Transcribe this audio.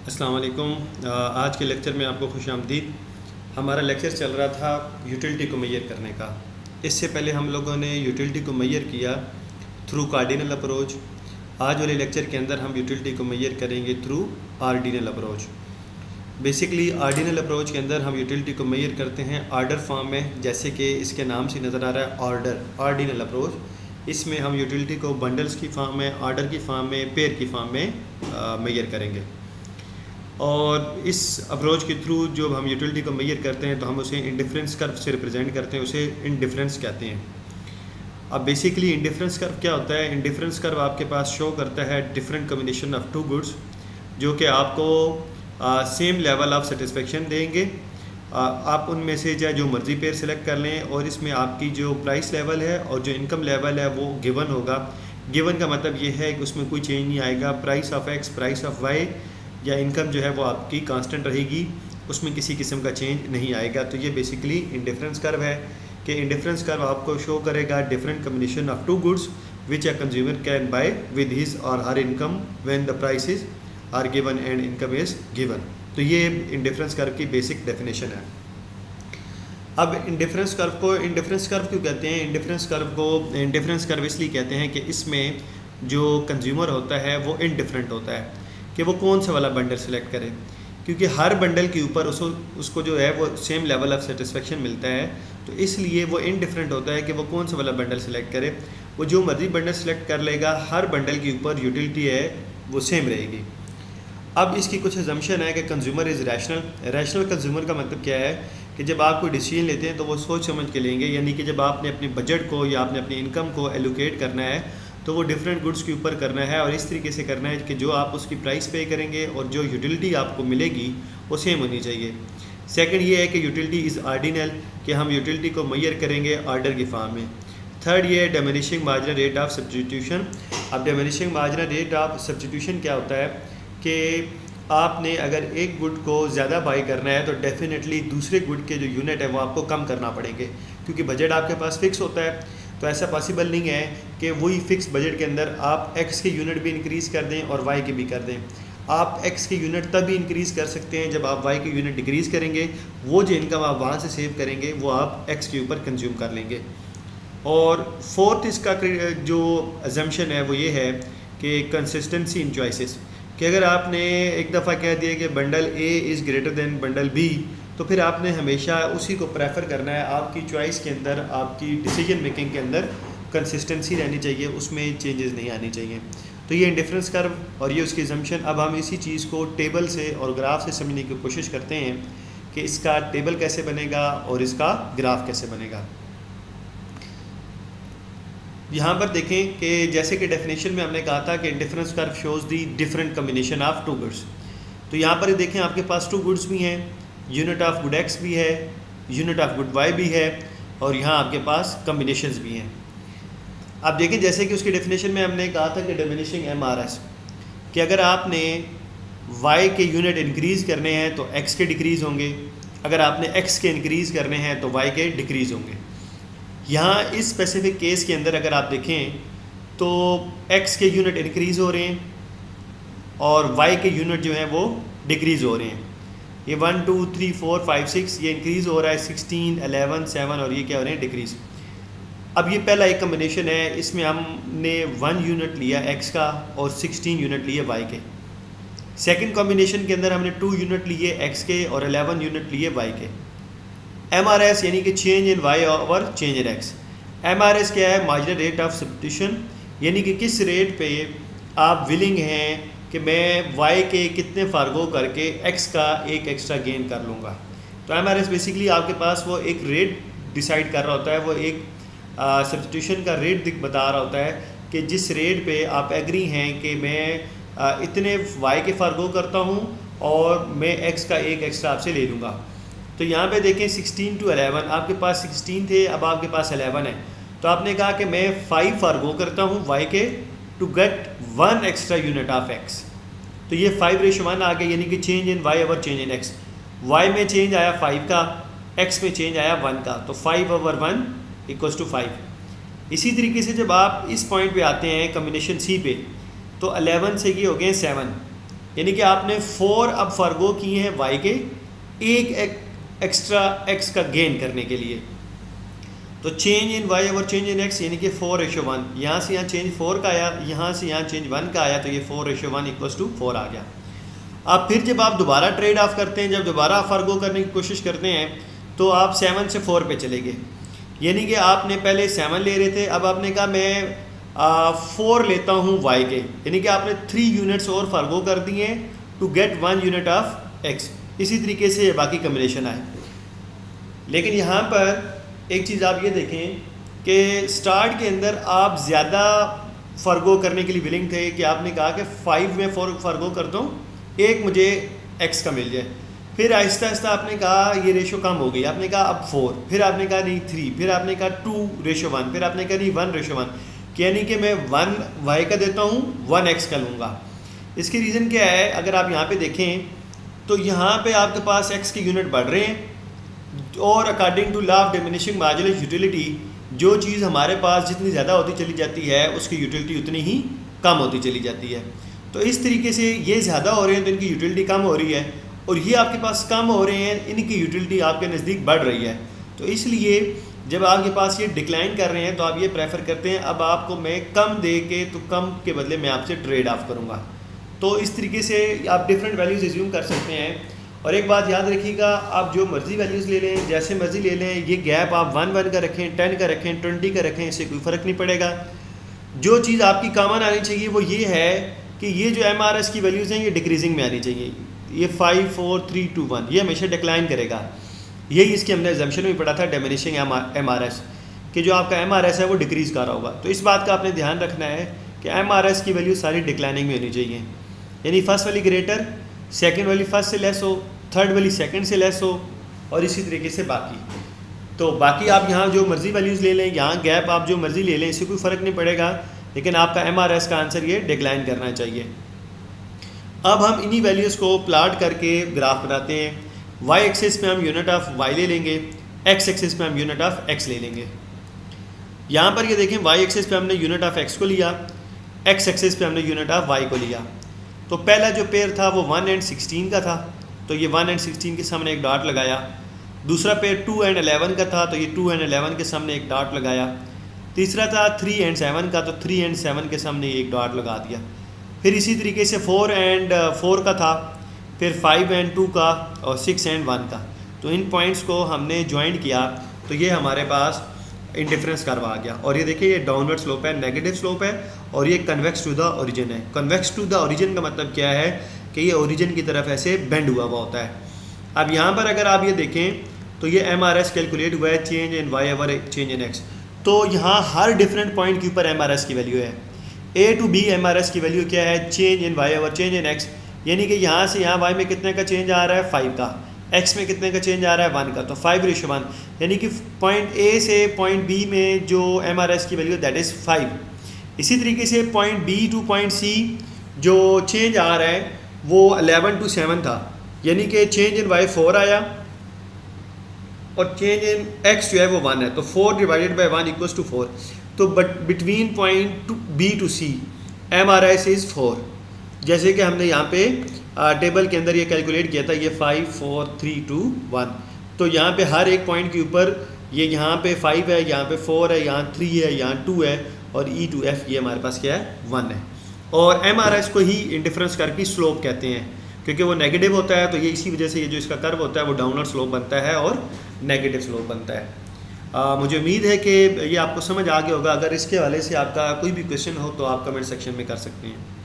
अस्सलाम वालेकुम। आज के लेक्चर में आपको खुशामदीद। हमारा लेक्चर चल रहा था यूटिलिटी को मेजर करने का। इससे पहले हम लोगों ने यूटिलिटी को मेजर किया थ्रू कार्डिनल अप्रोच। आज वाले लेक्चर के अंदर हम यूटिलिटी को मेजर करेंगे through ordinal approach. Basically ordinal approach के अंदर हम यूटिलिटी को मेजर करते हैं ऑर्डर फॉर्म में, जैसे कि इसके नाम से नज़र आ रहा है ऑर्डर आर्डिनल अप्रोच। इसमें हम यूटिलिटी को बंडल्स की फॉर्म में, ऑर्डर की फॉर्म में, पेयर की फॉर्म में मेजर करेंगे। और इस अप्रोच के थ्रू जो हम यूटिलिटी को मेजर करते हैं तो हम उसे इंडिफरेंस कर्व से रिप्रेजेंट करते हैं, उसे इंडिफरेंस कहते हैं। अब बेसिकली इंडिफरेंस कर्व क्या होता है? इंडिफरेंस कर्व आपके पास शो करता है different combination of two goods जो कि आपको सेम लेवल ऑफ सेटिस्फेक्शन देंगे। आप उनमें से चाहे जो मर्ज़ी पेयर सेलेक्ट कर लें, और इसमें आपकी जो प्राइस लेवल है और जो इनकम लेवल है वो गिवन होगा। गिवन का मतलब ये है कि उसमें कोई चेंज नहीं आएगा। Price of X, price of Y या इनकम जो है वो आपकी कांस्टेंट रहेगी, उसमें किसी किस्म का चेंज नहीं आएगा। तो ये बेसिकली इंडिफरेंस कर्व है कि इंडिफरेंस कर्व आपको शो करेगा different combination of two goods which a consumer can buy with his और her income when the prices are given and income is given. तो ये इंडिफरेंस कर्व की basic definition है। अब इंडिफरेंस कर्व क्यों कहते हैं? इंडिफरेंस कर्व इसलिए कहते हैं कि इसमें जो कंज्यूमर होता है वो इनडिफरेंट होता है कि वो कौन सा वाला बंडल सेलेक्ट करे, क्योंकि हर बंडल के ऊपर उसको जो है वो सेम लेवल ऑफ सेटिस्फेक्शन मिलता है। तो इसलिए वो इनडिफरेंट होता है कि वो कौन सा वाला बंडल सेलेक्ट करे। वो जो मर्जी बंडल सेलेक्ट कर लेगा, हर बंडल के ऊपर यूटिलिटी है वो सेम रहेगी। अब इसकी कुछ अजम्पशन है कि कंज्यूमर इज़ रैशनल कंज्यूमर का मतलब क्या है कि जब आप कोई डिसीजन लेते हैं तो वो सोच समझ के लेंगे, यानी कि जब आपने अपने बजट को या आपने अपनी इनकम को एलोकेट करना है तो वो डिफरेंट गुड्स के ऊपर करना है, और इस तरीके से करना है कि जो आप उसकी प्राइस पे करेंगे और जो यूटिलिटी आपको मिलेगी वो सेम होनी चाहिए। सेकंड ये है कि यूटिलिटी इज़ आर्डिनल, कि हम यूटिलिटी को मेजर करेंगे ऑर्डर की फॉर्म में। थर्ड ये है diminishing marginal rate of substitution. अब diminishing marginal rate of substitution क्या होता है कि आपने अगर एक गुड को ज़्यादा बाई करना है तो डेफिनेटली दूसरे गुड के जो यूनिट है वो आपको कम करना पड़ेंगे, क्योंकि बजट आपके पास फिक्स होता है। तो ऐसा पॉसिबल नहीं है कि वही फिक्स बजट के अंदर आप एक्स के यूनिट भी इंक्रीज़ कर दें और वाई के भी कर दें। आप एक्स के यूनिट तभी इंक्रीज़ कर सकते हैं जब आप वाई के यूनिट डिक्रीज़ करेंगे। वो जो इनकम आप वहाँ से सेव करेंगे वो आप एक्स के ऊपर कंज्यूम कर लेंगे। और फोर्थ इसका जो अजम्पशन है वो ये है कि कंसिस्टेंसी इन चॉइसेस, कि अगर आपने एक दफ़ा कह दिया कि bundle A is greater than bundle B, तो फिर आपने हमेशा उसी को प्रेफर करना है। आपकी चॉइस के अंदर, आपकी डिसीजन मेकिंग के अंदर कंसिस्टेंसी रहनी चाहिए, उसमें चेंजेस नहीं आनी चाहिए। तो ये इंडिफरेंस कर्व और ये उसकी अजम्पशन। अब हम इसी चीज़ को टेबल से और ग्राफ से समझने की कोशिश करते हैं कि इसका टेबल कैसे बनेगा और इसका ग्राफ कैसे बनेगा। यहाँ पर देखें कि जैसे कि डेफिनेशन में हमने कहा था कि indifference curve shows the different combination of two goods. तो यहाँ पर देखें आपके पास टू गुड्स भी हैं, यूनिट ऑफ गुड एक्स भी है, यूनिट ऑफ गुड वाई भी है, और यहाँ आपके पास कम्बिनेशंस भी हैं। अब देखें जैसे कि उसकी डेफिनेशन में हमने कहा था कि डिमिनिशिंग एमआरएस, कि अगर आपने वाई के यूनिट इंक्रीज़ करने हैं तो एक्स के डिक्रीज़ होंगे, अगर आपने एक्स के इंक्रीज़ करने हैं तो वाई के डिक्रीज़ होंगे। यहाँ इस स्पेसिफिक केस के अंदर अगर आप देखें तो एक्स के यूनिट इंक्रीज़ हो रहे हैं और वाई के यूनिट जो हैं वो डिक्रीज़ हो रहे हैं। ये 1 2 3 4 5 6 ये इंक्रीज़ हो रहा है, 16 11 7 और ये क्या हो रहे हैं? डिक्रीज़। अब ये पहला एक कम्बिनेशन है, इसमें हमने 1 यूनिट लिया एक्स का और 16 यूनिट लिए वाई के। सेकंड कॉम्बिनेशन के अंदर हमने 2 यूनिट लिए एक्स के और 11 यूनिट लिए वाई के। MRS यानी कि change in Y over change in X. MRS क्या है? मार्जिनल रेट ऑफ सब्स्टिट्यूशन, यानी कि किस रेट पे आप विलिंग हैं कि मैं वाई के कितने फार्गो करके एक्स का एक एक्स्ट्रा गेन कर लूँगा। तो MRS बेसिकली आपके पास वो एक रेट डिसाइड कर रहा होता है, वो एक सब्स्टिट्यूशन का रेट बता रहा होता है कि जिस रेट पे आप एग्री हैं कि मैं इतने वाई के फार्गो करता हूँ और मैं एक्स का एक एक्स्ट्रा आपसे ले लूँगा। तो यहाँ पे देखें 16 to 11, आपके पास 16 थे, अब आपके पास 11 है। तो आपने कहा कि मैं 5 फार्गो करता हूँ वाई के to get 1 extra unit of X. तो ये 5:1 आ गया, यानी कि change in Y over change in X. Y में चेंज आया 5 का, एक्स में चेंज आया 1 का, तो 5/1 = 5। इसी तरीके से जब आप इस पॉइंट पे आते हैं कम्बिनेशन सी पे, तो 11 से ये हो गए 7, यानी कि आपने 4 अब फर्गो किए हैं y के एक एक्स्ट्रा x का गेन करने के लिए। तो चेंज इन y और चेंज इन x यानी कि 4:1, यहाँ से यहाँ चेंज 4 का आया, यहाँ से यहाँ चेंज 1 का आया, तो ये 4:1 = 4 आ गया। अब फिर जब आप दोबारा ट्रेड ऑफ करते हैं, जब दोबारा फर्गो करने की कोशिश करते हैं, तो आप 7 से 4 पे चले गए। यानी कि आपने पहले 7 ले रहे थे, अब आपने कहा मैं 4 लेता हूँ y के, यानी कि आपने 3 यूनिट्स और फर्गो कर दिए to get 1 unit of x। इसी तरीके से बाकी कम्बिनेशन आए। लेकिन यहाँ पर एक चीज़ आप ये देखें कि स्टार्ट के अंदर आप ज़्यादा फर्गो करने के लिए विलिंग थे कि आपने कहा कि 5 में 4 फर्गो करता हूँ, एक मुझे x का मिल जाए। फिर आहिस्ता आहिस्ता आपने कहा ये रेशो कम हो गई, आपने कहा अब 4, फिर आपने कहा नहीं 3, फिर आपने कहा 2:1, फिर आपने कहा नहीं 1:1, यानी कि मैं 1 y का देता हूँ, 1 x का लूँगा। इसकी रीज़न क्या है? अगर आप यहाँ पे देखें तो यहाँ पे आपके पास x की यूनिट बढ़ रहे हैं, और according to law of diminishing marginal utility, जो चीज़ हमारे पास जितनी ज़्यादा होती चली जाती है उसकी यूटिलिटी उतनी ही कम होती चली जाती है। तो इस तरीके से ये ज़्यादा हो रहे हैं तो इनकी यूटिलिटी कम हो रही है, और ये आपके पास कम हो रहे हैं, इनकी यूटिलिटी आपके नज़दीक बढ़ रही है। तो इसलिए जब आपके पास ये डिक्लाइन कर रहे हैं तो आप ये प्रेफर करते हैं अब आपको मैं कम दे के, तो कम के बदले मैं आपसे ट्रेड ऑफ करूँगा। तो इस तरीके से आप डिफरेंट वैल्यूज़ एज्यूम कर सकते हैं। और एक बात याद रखिएगा, आप जो मर्ज़ी वैल्यूज़ ले लें, जैसे मर्ज़ी ले लें, ये गैप आप 1 का रखें, 10 का रखें, 20 का रखें, इससे कोई फ़र्क नहीं पड़ेगा। जो चीज़ आपकी कॉमन आनी चाहिए वो ये है कि ये जो MRS की वैल्यूज़ हैं ये डिक्रीजिंग में आनी चाहिए। ये 5, 4, 3, 2, 1 ये हमेशा डिक्लाइन करेगा। यही इसके हमने एग्जम्पशन में पढ़ा था डिमिनिशिंग MRS, कि जो आपका MRS है वो डिक्रीज़ कर रहा होगा। तो इस बात का आपने ध्यान रखना है कि MRS की वैल्यू सारी डिक्लाइनिंग में होनी चाहिए, यानी फर्स्ट वाली ग्रेटर, सेकंड वाली फर्स्ट से लेस हो, थर्ड वाली सेकंड से लेस हो, और इसी तरीके से बाकी। तो बाकी आप यहाँ जो मर्ज़ी वैल्यूज़ ले लें, यहाँ गैप आप जो मर्ज़ी ले लें, इससे कोई फ़र्क नहीं पड़ेगा, लेकिन आपका MRS का आंसर ये डिक्लाइन करना चाहिए। अब हम इन्हीं वैल्यूज़ को प्लाट करके ग्राफ बनाते हैं। y एक्सिस पे हम यूनिट ऑफ y ले लेंगे, x एक्सिस पे हम यूनिट ऑफ x ले लेंगे। यहाँ पर ये देखें y एक्सिस पे हमने यूनिट ऑफ x को लिया, x एक्सिस पे हमने यूनिट ऑफ y को लिया। तो पहला जो पेयर था वो 1 and 16 का था, तो ये 1 and 16 के सामने एक डॉट लगाया। दूसरा पेयर 2 and 11 का था, तो ये 2 and 11 के सामने एक डॉट लगाया। तीसरा था 3 and 7 का, तो 3 and 7 के सामने एक डॉट लगा दिया। फिर इसी तरीके से 4 and 4 का था, फिर 5 and 2 का, और 6 and 1 का। तो इन पॉइंट्स को हमने ज्वाइन किया तो ये हमारे पास इंडिफरेंस कर्व आ गया। और ये देखिए ये डाउनवर्ड स्लोप है, नेगेटिव स्लोप है, और ये कन्वेक्स टू द ओरिजिन है। कन्वेक्स टू द ओरिजिन का मतलब क्या है कि ये ओरिजिन की तरफ ऐसे बेंड हुआ हुआ होता है। अब यहाँ पर अगर आप ये देखें तो ये MRS कैलकुलेट हुआ है, change in y over change in x। तो यहाँ हर डिफरेंट पॉइंट के ऊपर MRS की वैल्यू है। A to B MRS की वैल्यू क्या है? Change in y over change in x, यानी कि यहाँ से यहाँ y में कितने का चेंज आ रहा है? 5 का। x में कितने का चेंज आ रहा है? 1 का। तो 5:1, यानी कि पॉइंट A से पॉइंट B में जो MRS की वैल्यू दैट इज़ 5। इसी तरीके से point B two point C जो चेंज आ रहा है वो 11 to 7 था, यानी कि चेंज इन y 4 आया और चेंज इन x जो है वो 1 है। तो 4 डिवाइडेड बाई 1 इक्वल्स टू 4। तो but between point B to C MRS is 4, जैसे कि हमने यहाँ पे टेबल के अंदर ये कैलकुलेट किया था, ये 5, 4, 3, 2, 1। तो यहाँ पे हर एक पॉइंट के ऊपर ये यहाँ पे 5 है, यहाँ पे 4 है, यहाँ 3 है, यहाँ 2 है, और E to F ये हमारे पास क्या है? 1 है। और MRS को ही इंडिफरेंस कर्व की स्लोप कहते हैं, क्योंकि वो नेगेटिव होता है। तो ये इसी वजह से ये जो इसका कर्व होता है वो डाउनवर्ड स्लोप बनता है और नेगेटिव स्लोप बनता है। मुझे उम्मीद है कि ये आपको समझ आ गया होगा। अगर इसके हवाले से आपका कोई भी क्वेश्चन हो तो आप कमेंट सेक्शन में कर सकते हैं।